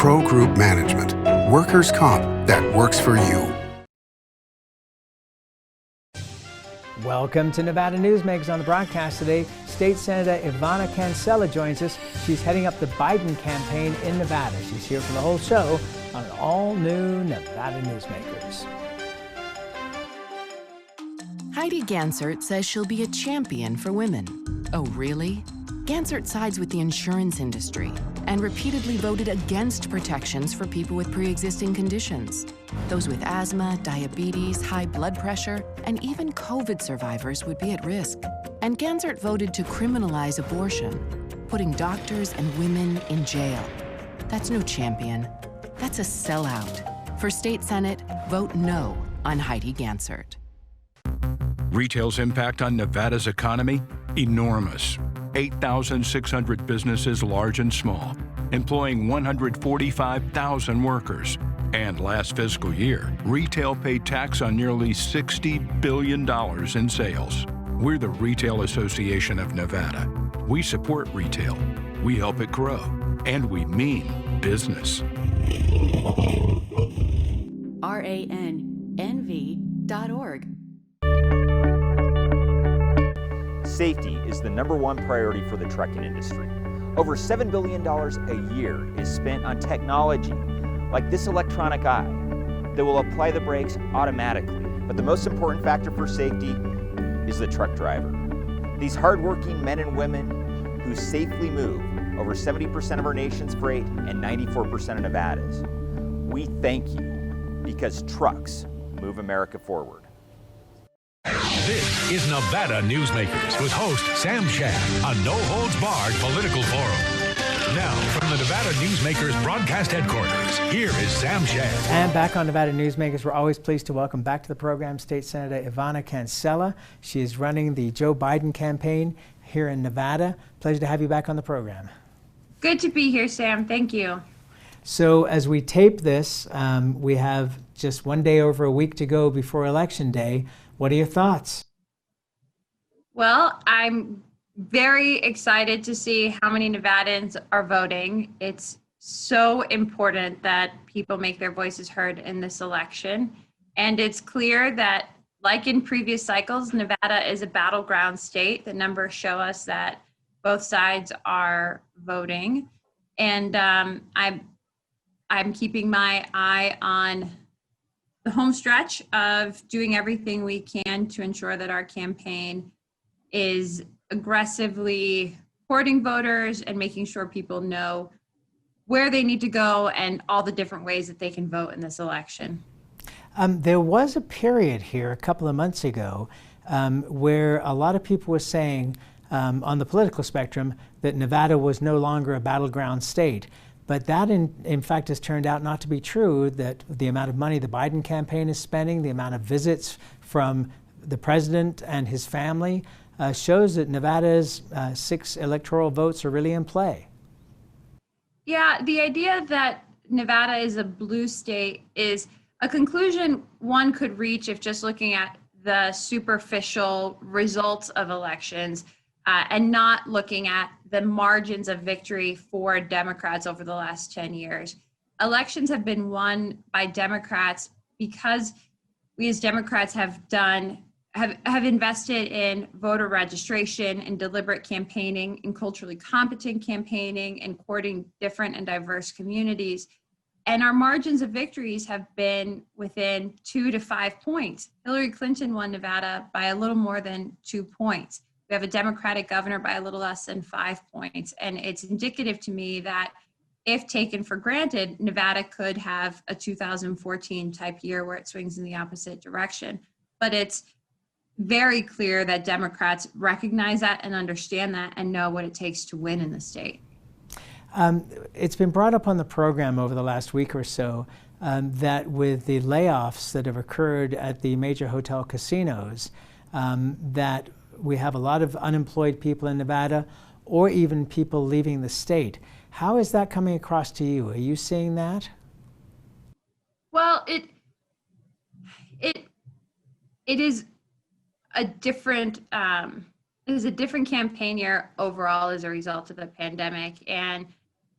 Pro Group Management. Workers' comp that works for you. Welcome to Nevada Newsmakers. On the broadcast today, State Senator Yvanna Cancela joins us. She's heading up the Biden campaign in Nevada. She's here for the whole show on an all-new Nevada Newsmakers. Heidi Gansert says she'll be a champion for women. Oh, really? Gansert sides with the insurance industry and repeatedly voted against protections for people with pre-existing conditions. Those with asthma, diabetes, high blood pressure, and even COVID survivors would be at risk. And Gansert voted to criminalize abortion, putting doctors and women in jail. That's no champion. That's a sellout. For State Senate, vote no on Heidi Gansert. Retail's impact on Nevada's economy? Enormous. 8,600 businesses, large and small, employing 145,000 workers. And last fiscal year, retail paid tax on nearly $60 billion in sales. We're the Retail Association of Nevada. We support retail, we help it grow, and we mean business. RANNV.org. Safety is the #1 priority for the trucking industry. Over $7 billion a year is spent on technology like this electronic eye that will apply the brakes automatically. But the most important factor for safety is the truck driver. These hardworking men and women who safely move over 70% of our nation's freight and 94% of Nevada's. We thank you because trucks move America forward. This is Nevada Newsmakers with host Sam Shad, a no-holds-barred political forum. Now, from the Nevada Newsmakers broadcast headquarters, here is Sam Shad. And back on Nevada Newsmakers, we're always pleased to welcome back to the program State Senator Yvanna Cancela. She is running the Joe Biden campaign here in Nevada. Pleasure to have you back on the program. Good to be here, Sam. Thank you. So as we tape this, we have just one day over a week to go before Election Day. What are your thoughts? Well, I'm very excited to see how many Nevadans are voting. It's so important that people make their voices heard in this election. And it's clear that, like in previous cycles, Nevada is a battleground state. The numbers show us that both sides are voting. And I'm keeping my eye on the home stretch of doing everything we can to ensure that our campaign is aggressively courting voters and making sure people know where they need to go and all the different ways that they can vote in this election. There was a period here a couple of months ago where a lot of people were saying on the political spectrum that Nevada was no longer a battleground state. But that, in fact, has turned out not to be true, that the amount of money the Biden campaign is spending, the amount of visits from the president and his family shows that Nevada's 6 electoral votes are really in play. Yeah, the idea that Nevada is a blue state is a conclusion one could reach if just looking at the superficial results of elections and not looking at the margins of victory for Democrats over the last 10 years. Elections have been won by Democrats because we as Democrats have invested in voter registration and deliberate campaigning and culturally competent campaigning and courting different and diverse communities. And our margins of victories have been within 2 to 5 points. Hillary Clinton won Nevada by a little more than 2 points. We have a Democratic governor by a little less than 5 points. And it's indicative to me that if taken for granted, Nevada could have a 2014 type year where it swings in the opposite direction. But it's very clear that Democrats recognize that and understand that and know what it takes to win in the state. It's been brought up on the program over the last week or so that with the layoffs that have occurred at the major hotel casinos, that we have a lot of unemployed people in Nevada, or even people leaving the state. How is that coming across to you? Are you seeing that? Well, it is a different campaign year overall as a result of the pandemic, and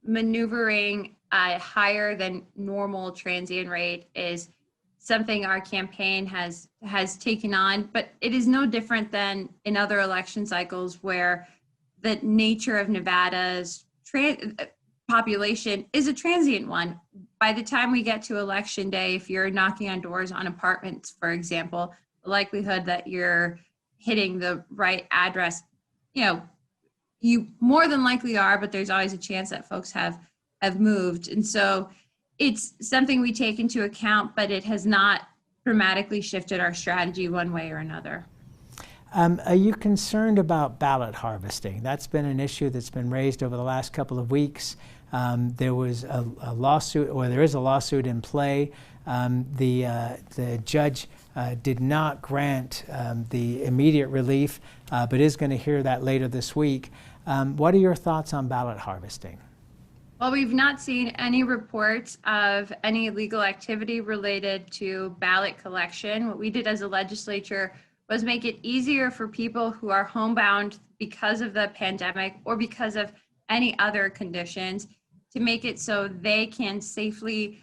maneuvering a higher than normal transient rate is something our campaign has taken on, but it is no different than in other election cycles where the nature of Nevada's population is a transient one. By the time we get to election day, if you're knocking on doors on apartments, for example, the likelihood that you're hitting the right address, you more than likely are, but there's always a chance that folks have moved. And so it's something we take into account, but it has not dramatically shifted our strategy one way or another. Are you concerned about ballot harvesting? That's been an issue that's been raised over the last couple of weeks. There was a lawsuit, or there is a lawsuit in play. The judge did not grant the immediate relief, but is going to hear that later this week. What are your thoughts on ballot harvesting? Well, we've not seen any reports of any illegal activity related to ballot collection. What we did as a legislature was make it easier for people who are homebound because of the pandemic or because of any other conditions to make it so they can safely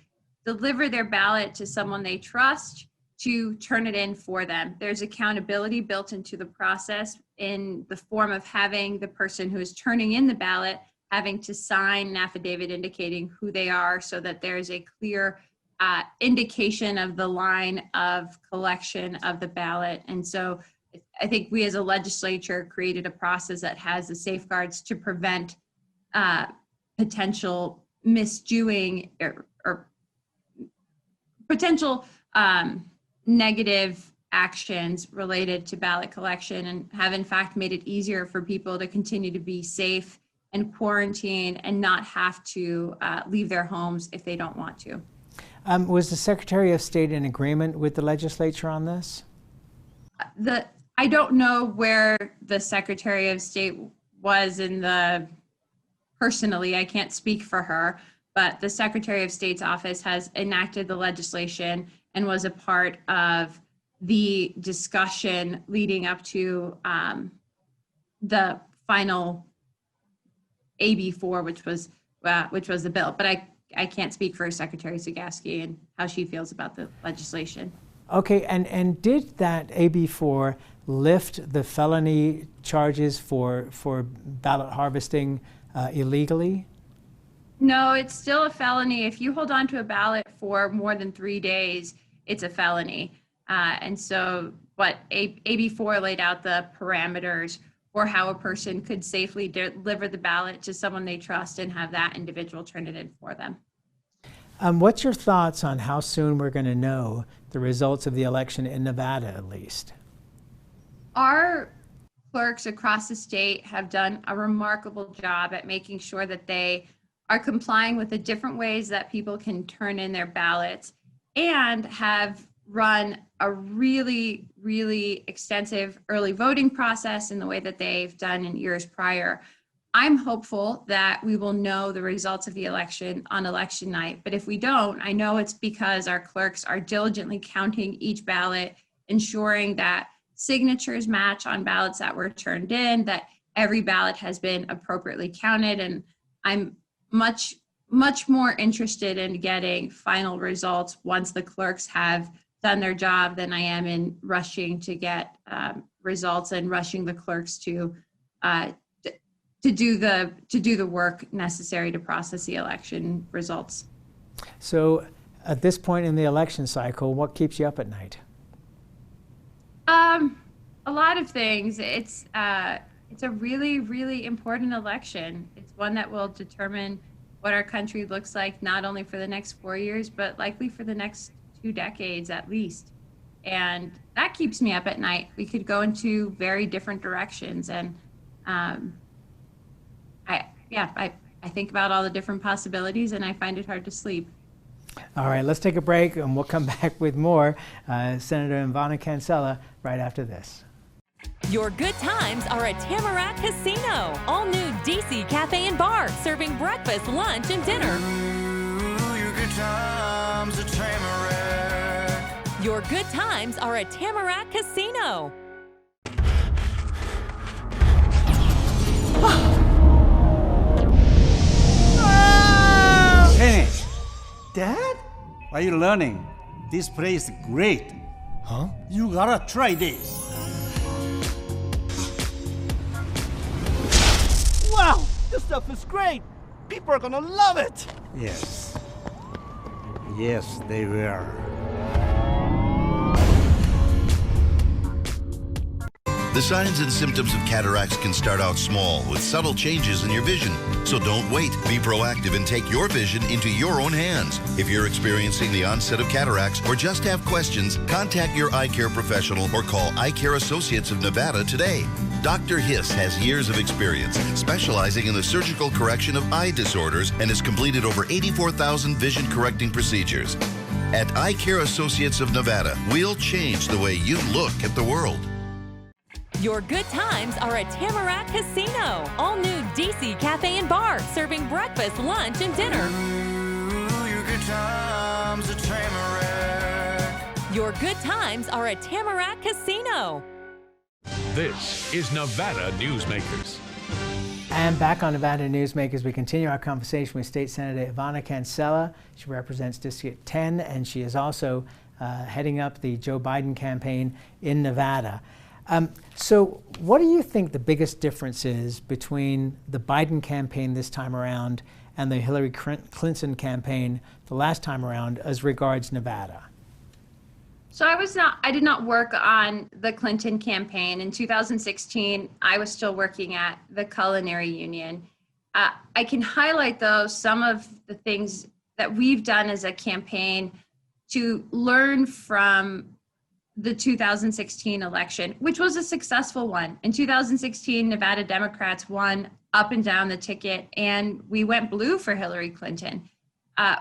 deliver their ballot to someone they trust to turn it in for them. There's accountability built into the process in the form of having the person who is turning in the ballot having to sign an affidavit indicating who they are so that there's a clear indication of the line of collection of the ballot. And so I think we as a legislature created a process that has the safeguards to prevent potential misdoing or potential negative actions related to ballot collection, and have in fact made it easier for people to continue to be safe and quarantine and not have to leave their homes if they don't want to. Was the Secretary of State in agreement with the legislature on this? I don't know where the Secretary of State was personally, I can't speak for her, but the Secretary of State's office has enacted the legislation and was a part of the discussion leading up to the final AB4, which was the bill. But I can't speak for Secretary Zagorski and how she feels about the legislation. Okay, and did that AB4 lift the felony charges for ballot harvesting illegally? No, it's still a felony. If you hold on to a ballot for more than 3 days, it's a felony. And so what AB4 laid out the parameters for how a person could safely deliver the ballot to someone they trust and have that individual turn it in for them. What's your thoughts on how soon we're going to know the results of the election in Nevada, at least? Our clerks across the state have done a remarkable job at making sure that they are complying with the different ways that people can turn in their ballots, and have run a really, really extensive early voting process in the way that they've done in years prior. I'm hopeful that we will know the results of the election on election night, but if we don't, I know it's because our clerks are diligently counting each ballot, ensuring that signatures match on ballots that were turned in, that every ballot has been appropriately counted, and I'm much more interested in getting final results once the clerks have done their job than I am in rushing to get results and rushing the clerks to do the work necessary to process the election results. So at this point in the election cycle, what keeps you up at night? A lot of things. It's a really, really important election. It's one that will determine what our country looks like, not only for the next 4 years, but likely for the next 2 decades at least. And that keeps me up at night. We could go into very different directions. And I think about all the different possibilities, and I find it hard to sleep. All right, let's take a break and we'll come back with more. Senator Yvanna Cancela right after this. Your good times are at Tamarack Casino. All new DC Cafe and Bar, serving breakfast, lunch, and dinner. Ooh, your good times at Tamarack. Your good times are at Tamarack Casino. Penny, Dad? Are you learning? This place is great. Huh? You gotta try this. Wow, this stuff is great. People are gonna love it. Yes. Yes, they will. The signs and symptoms of cataracts can start out small with subtle changes in your vision. So don't wait. Be proactive and take your vision into your own hands. If you're experiencing the onset of cataracts or just have questions, contact your eye care professional or call Eye Care Associates of Nevada today. Dr. Hiss has years of experience specializing in the surgical correction of eye disorders and has completed over 84,000 vision correcting procedures. At Eye Care Associates of Nevada, we'll change the way you look at the world. Your good times are at Tamarack Casino. All new DC Cafe and Bar, serving breakfast, lunch, and dinner. Ooh, your good times at Tamarack. Your good times are at Tamarack Casino. This is Nevada Newsmakers. And back on Nevada Newsmakers, we continue our conversation with State Senator Yvanna Cancela. She represents District 10, and she is also heading up the Joe Biden campaign in Nevada. So what do you think the biggest difference is between the Biden campaign this time around and the Hillary Clinton campaign the last time around as regards Nevada? So I did not work on the Clinton campaign. In 2016, I was still working at the Culinary Union. I can highlight, though, some of the things that we've done as a campaign to learn from the 2016 election, which was a successful one. In 2016, Nevada Democrats won up and down the ticket, and we went blue for Hillary Clinton.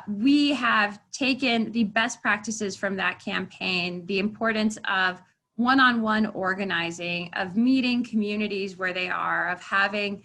We have taken the best practices from that campaign, the importance of one-on-one organizing, of meeting communities where they are, of having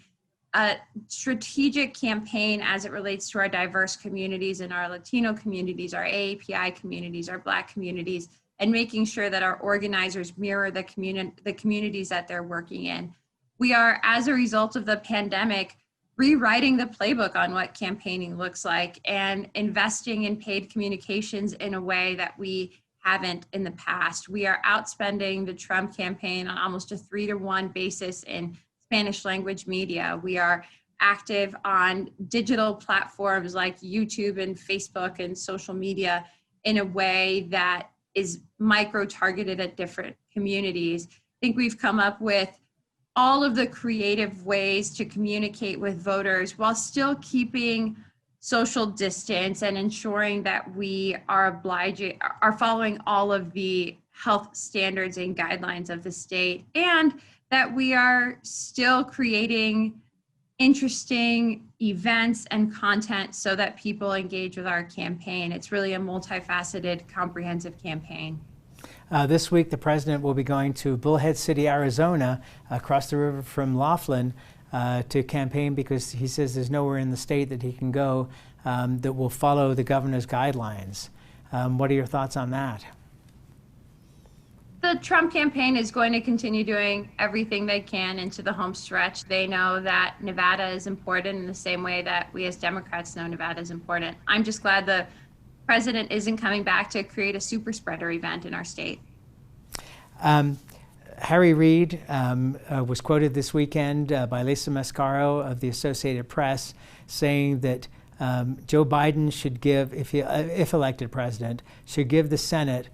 a strategic campaign as it relates to our diverse communities and our Latino communities, our AAPI communities, our Black communities, and making sure that our organizers mirror the communities that they're working in. We are, as a result of the pandemic, rewriting the playbook on what campaigning looks like and investing in paid communications in a way that we haven't in the past. We are outspending the Trump campaign on almost a 3-to-1 basis in Spanish language media. We are active on digital platforms like YouTube and Facebook and social media in a way that is micro-targeted at different communities. I think we've come up with all of the creative ways to communicate with voters while still keeping social distance and ensuring that we are following all of the health standards and guidelines of the state, and that we are still creating interesting events and content so that people engage with our campaign. It's really a multifaceted, comprehensive campaign. This week, the president will be going to Bullhead City, Arizona, across the river from Laughlin, to campaign because he says there's nowhere in the state that he can go that will follow the governor's guidelines. What are your thoughts on that? The Trump campaign is going to continue doing everything they can into the home stretch. They know that Nevada is important in the same way that we as Democrats know Nevada is important. I'm just glad the president isn't coming back to create a super spreader event in our state. Harry Reid was quoted this weekend by Lisa Mascaro of the Associated Press saying that Joe Biden should give, if elected president, should give the Senate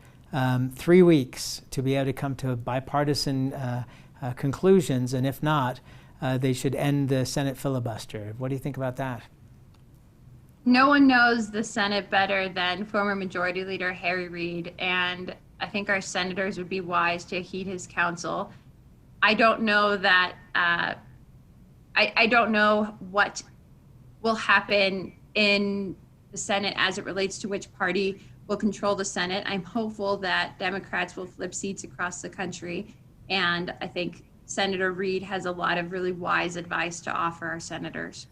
3 weeks to be able to come to bipartisan conclusions, and if not, they should end the Senate filibuster. What do you think about that? No one knows the Senate better than former Majority Leader Harry Reid, and I think our senators would be wise to heed his counsel. I don't know that, I don't know what will happen in the Senate as it relates to which party will control the Senate. I'm hopeful that Democrats will flip seats across the country, and I think Senator Reid has a lot of really wise advice to offer our senators.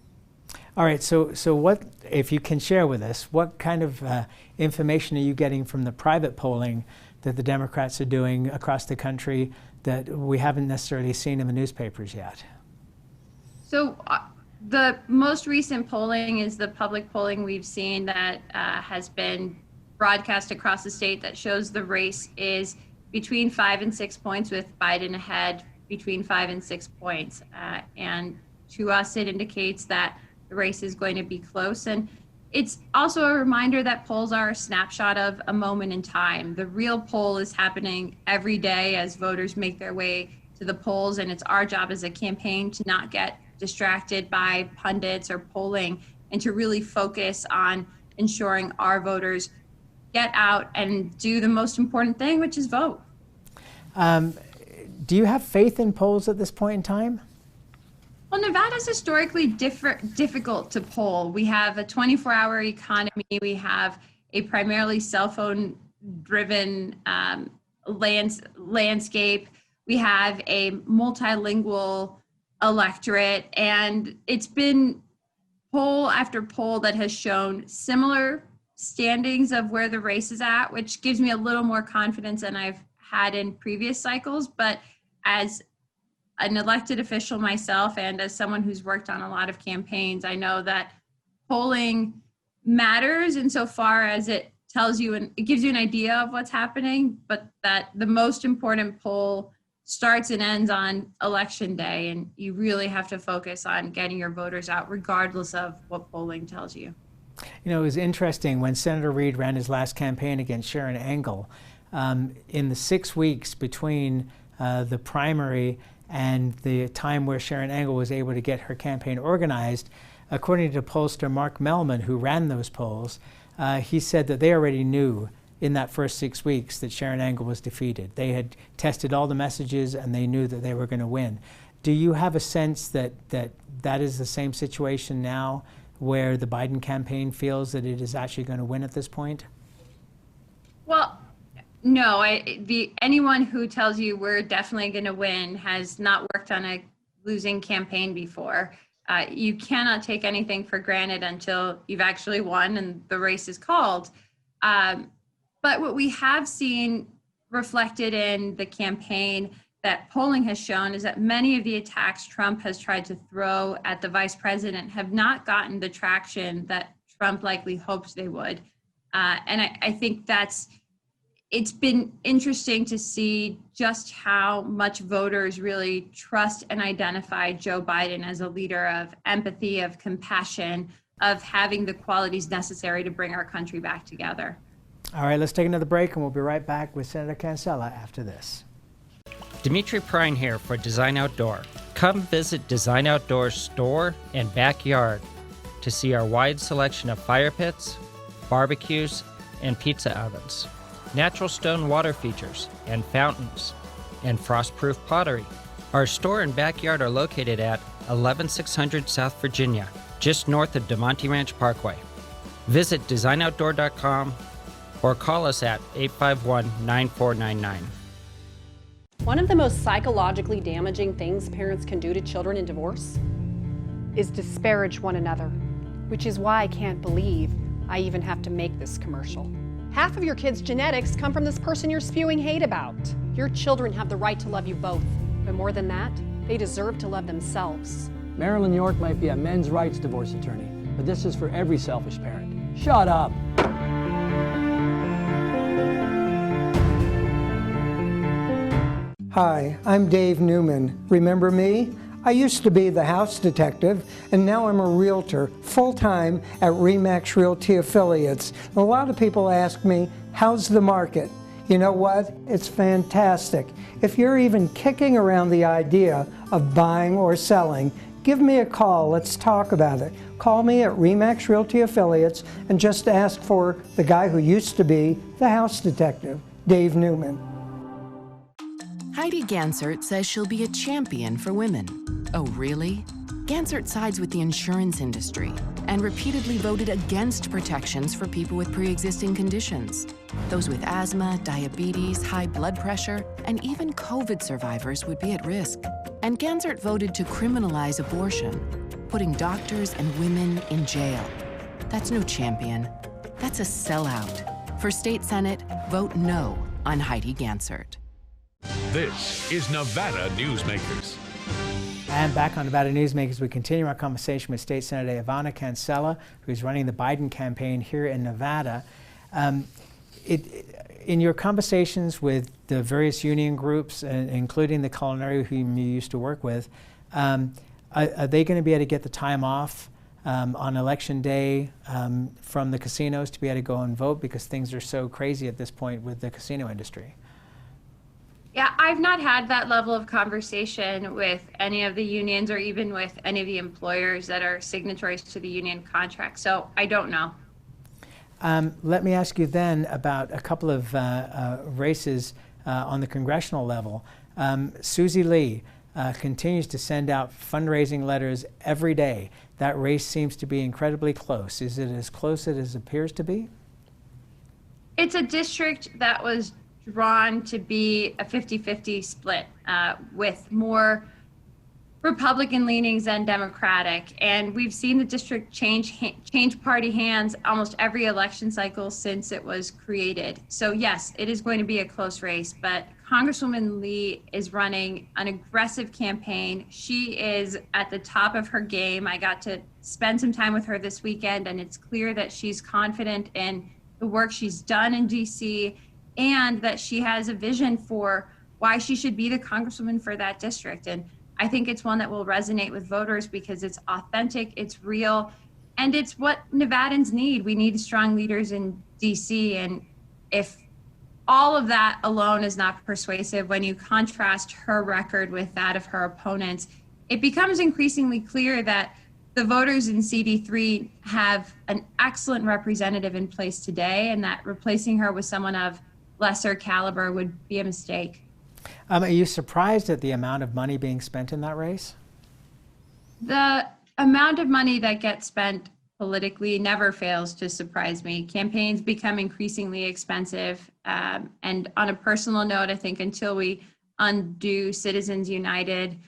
All right, so what, if you can share with us, what kind of information are you getting from the private polling that the Democrats are doing across the country that we haven't necessarily seen in the newspapers yet? So The most recent polling is the public polling we've seen that has been broadcast across the state that shows the race is between 5 and 6 points, with Biden ahead between 5 and 6 points. And to us, it indicates that the race is going to be close. And it's also a reminder that polls are a snapshot of a moment in time. The real poll is happening every day as voters make their way to the polls, and it's our job as a campaign to not get distracted by pundits or polling and to really focus on ensuring our voters get out and do the most important thing, which is vote. Do you have faith in polls at this point in time? Well, Nevada's historically difficult to poll. We have a 24-hour economy. We have a primarily cell phone-driven landscape. We have a multilingual electorate, and it's been poll after poll that has shown similar standings of where the race is at, which gives me a little more confidence than I've had in previous cycles. But as an elected official myself and as someone who's worked on a lot of campaigns, I know that polling matters insofar as it tells you and it gives you an idea of what's happening, but that the most important poll starts and ends on election day, and you really have to focus on getting your voters out regardless of what polling tells you. You know, it was interesting when Senator Reid ran his last campaign against Sharon Angle. In the 6 weeks between the primary and the time where Sharon Angle was able to get her campaign organized, according to pollster Mark Mellman, who ran those polls, he said that they already knew in that first 6 weeks that Sharon Angle was defeated. They had tested all the messages and they knew that they were going to win. Do you have a sense that that is the same situation now, where the Biden campaign feels that it is actually going to win at this point? Well, no. Anyone who tells you we're definitely going to win has not worked on a losing campaign before. You cannot take anything for granted until you've actually won and the race is called. But what we have seen reflected in the campaign that polling has shown is that many of the attacks Trump has tried to throw at the vice president have not gotten the traction that Trump likely hoped they would. And I think it's been interesting to see just how much voters really trust and identify Joe Biden as a leader of empathy, of compassion, of having the qualities necessary to bring our country back together. All right, let's take another break and we'll be right back with Senator Cancela after this. Dimitri Prine here for Design Outdoor. Come visit Design Outdoor's store and backyard to see our wide selection of fire pits, barbecues, and pizza ovens, natural stone water features and fountains, and frost-proof pottery. Our store and backyard are located at 11600 South Virginia, just north of DeMonte Ranch Parkway. Visit designoutdoor.com or call us at 851-9499. One of the most psychologically damaging things parents can do to children in divorce is disparage one another, which is why I can't believe I even have to make this commercial. Half of your kids' genetics come from this person you're spewing hate about. Your children have the right to love you both, but more than that, they deserve to love themselves. Marilyn York might be a men's rights divorce attorney, but this is for every selfish parent. Shut up! Hi, I'm Dave Newman. Remember me? I used to be the house detective, and now I'm a realtor, full-time at RE/MAX Realty Affiliates. A lot of people ask me, how's the market? You know what? It's fantastic. If you're even kicking around the idea of buying or selling, give me a call. Let's talk about it. Call me at RE/MAX Realty Affiliates and just ask for the guy who used to be the house detective, Dave Newman. Heidi Gansert says she'll be a champion for women. Oh, really? Gansert sides with the insurance industry and repeatedly voted against protections for people with pre-existing conditions. Those with asthma, diabetes, high blood pressure, and even COVID survivors would be at risk. And Gansert voted to criminalize abortion, putting doctors and women in jail. That's no champion. That's a sellout. For State Senate, vote no on Heidi Gansert. This is Nevada Newsmakers. And back on Nevada Newsmakers, we continue our conversation with State Senator Yvanna Cancela, who's running the Biden campaign here in Nevada. In your conversations with the various union groups, including the culinary whom you used to work with, are they going to be able to get the time off on election day from the casinos to be able to go and vote, because things are so crazy at this point with the casino industry? Yeah, I've not had that level of conversation with any of the unions or even with any of the employers that are signatories to the union contract, so I don't know. Let me ask you then about a couple of races on the congressional level. Susie Lee continues to send out fundraising letters every day. That race seems to be incredibly close. Is it as close as it appears to be? It's a district that was drawn to be a 50-50 split with more Republican leanings than Democratic, and we've seen the district change party hands almost every election cycle since it was created. So yes, it is going to be a close race, but Congresswoman Lee is running an aggressive campaign. She is at the top of her game. I got to spend some time with her this weekend, and it's clear that she's confident in the work she's done in DC, and that she has a vision for why she should be the congresswoman for that district. And I think it's one that will resonate with voters because it's authentic, it's real, and it's what Nevadans need. We need strong leaders in DC, and if all of that alone is not persuasive, when you contrast her record with that of her opponents, it becomes increasingly clear that the voters in CD3 have an excellent representative in place today, and that replacing her with someone of lesser caliber would be a mistake. Are you surprised at the amount of money being spent in that race? The amount of money that gets spent politically never fails to surprise me. Campaigns become increasingly expensive. And on a personal note, I think until we undo Citizens United,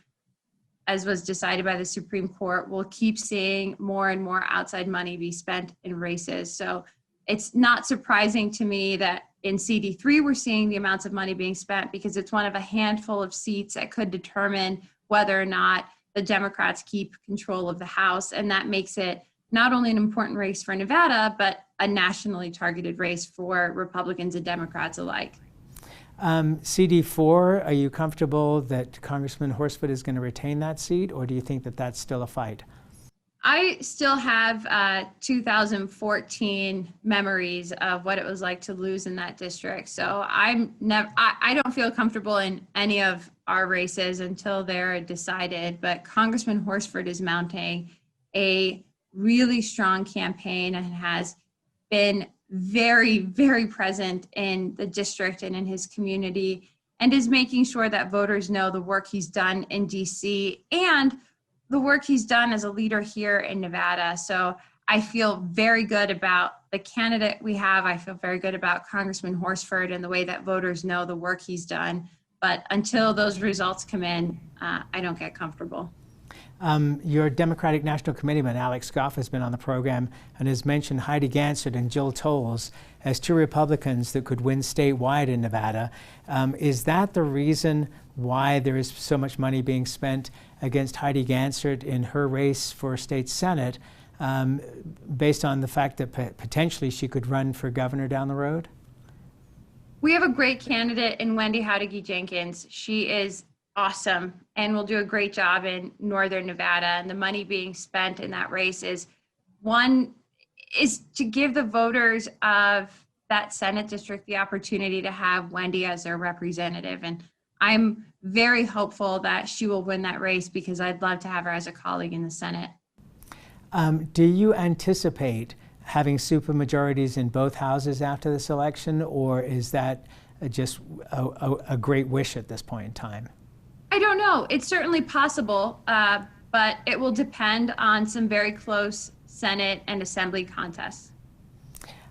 as was decided by the Supreme Court, we'll keep seeing more and more outside money be spent in races. So it's not surprising to me that in CD3 we're seeing the amounts of money being spent, because it's one of a handful of seats that could determine whether or not the Democrats keep control of the House. And that makes it not only an important race for Nevada, but a nationally targeted race for Republicans and Democrats alike. CD4, are you comfortable that Congressman Horsford is going to retain that seat, or do you think that that's still a fight? I still have 2014 memories of what it was like to lose in that district. So I don't feel comfortable in any of our races until they're decided. But Congressman Horsford is mounting a really strong campaign and has been very, very present in the district and in his community, and is making sure that voters know the work he's done in DC and the work he's done as a leader here in Nevada. So I feel very good about the candidate we have. I feel very good about Congressman Horsford and the way that voters know the work he's done. But until those results come in, I don't get comfortable. Your Democratic National Committeeman, Alex Goff, has been on the program and has mentioned Heidi Gansert and Jill Tolles as two Republicans that could win statewide in Nevada. Is that the reason why there is so much money being spent against Heidi Gansert in her race for state Senate, based on the fact that potentially she could run for governor down the road? We have a great candidate in Wendy Howdigi Jenkins. She is awesome and will do a great job in Northern Nevada. And the money being spent in that race is to give the voters of that Senate district the opportunity to have Wendy as their representative. And I'm very hopeful that she will win that race, because I'd love to have her as a colleague in the Senate. Do you anticipate having supermajorities in both houses after this election, or is that just a great wish at this point in time? I don't know. It's certainly possible, but it will depend on some very close Senate and Assembly contests.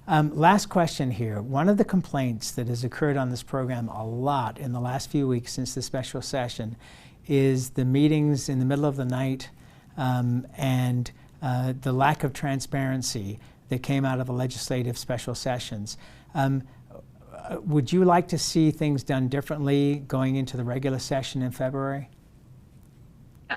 Last question here. One of the complaints that has occurred on this program a lot in the last few weeks since the special session is the meetings in the middle of the night and the lack of transparency that came out of the legislative special sessions. Would you like to see things done differently going into the regular session in February?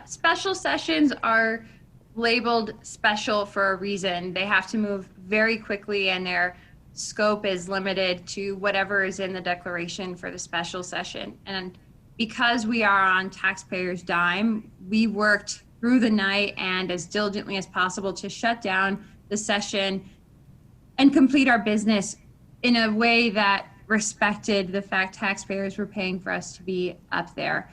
Special sessions are labeled special for a reason. They have to move very quickly, and their scope is limited to whatever is in the declaration for the special session. And because we are on taxpayers' dime, we worked through the night and as diligently as possible to shut down the session and complete our business in a way that respected the fact taxpayers were paying for us to be up there.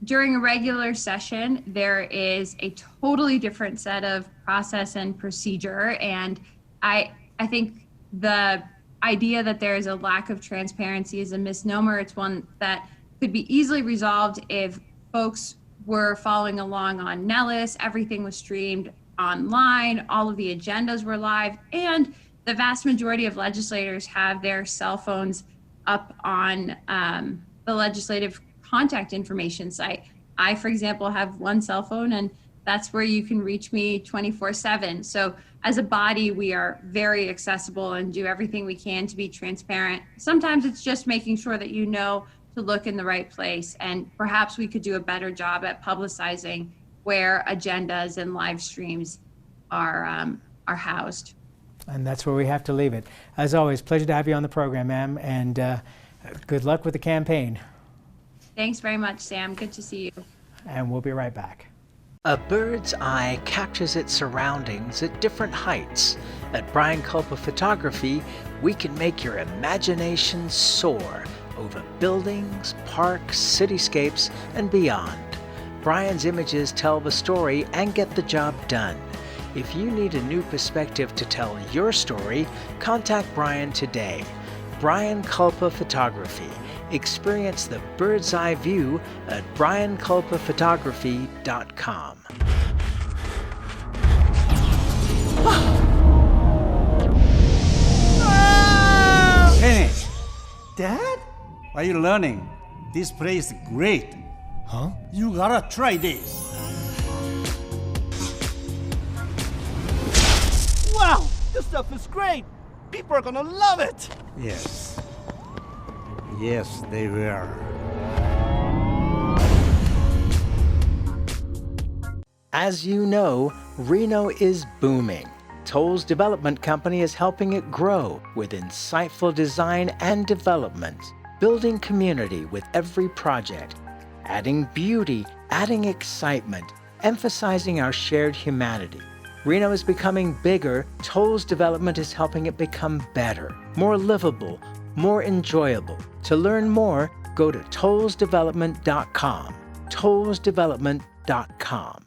During a regular session, there is a totally different set of process and procedure. And I think the idea that there is a lack of transparency is a misnomer. It's one that could be easily resolved if folks were following along on Nellis. Everything was streamed online. All of the agendas were live. And the vast majority of legislators have their cell phones up on the legislative contact information site. I, for example, have one cell phone, and that's where you can reach me 24/7. So as a body, we are very accessible and do everything we can to be transparent. Sometimes it's just making sure that you know to look in the right place, and perhaps we could do a better job at publicizing where agendas and live streams are housed. And that's where we have to leave it. As always, pleasure to have you on the program, ma'am, and good luck with the campaign. Thanks very much, Sam. Good to see you. And we'll be right back. A bird's eye captures its surroundings at different heights. At Brian Culpa Photography, we can make your imagination soar over buildings, parks, cityscapes, and beyond. Brian's images tell the story and get the job done. If you need a new perspective to tell your story, contact Brian today. Brian Culpa Photography. Experience the bird's eye view at brianculpaphotography.com. Kenny, Dad? are you learning? This place is great. Huh? You gotta try this. Wow, this stuff is great. People are gonna love it. Yes. Yes, they will. As you know, Reno is booming. Toll's development company is helping it grow with insightful design and development, building community with every project, adding beauty, adding excitement, emphasizing our shared humanity. Reno is becoming bigger. Toll's development is helping it become better, more livable, more enjoyable. To learn more, go to tollsdevelopment.com. tollsdevelopment.com.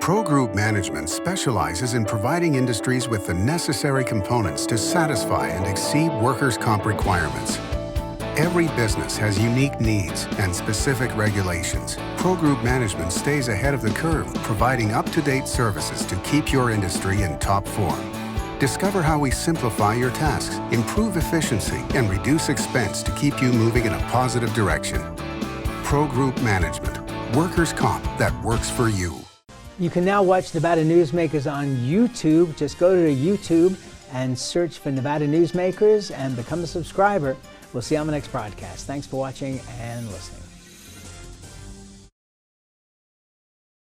Pro Group Management specializes in providing industries with the necessary components to satisfy and exceed workers' comp requirements. Every business has unique needs and specific regulations. Pro Group Management stays ahead of the curve, providing up-to-date services to keep your industry in top form. Discover how we simplify your tasks, improve efficiency, and reduce expense to keep you moving in a positive direction. Pro Group Management. Workers' comp that works for you. You can now watch Nevada Newsmakers on YouTube. Just go to YouTube and search for Nevada Newsmakers and become a subscriber. We'll see you on the next broadcast. Thanks for watching and listening.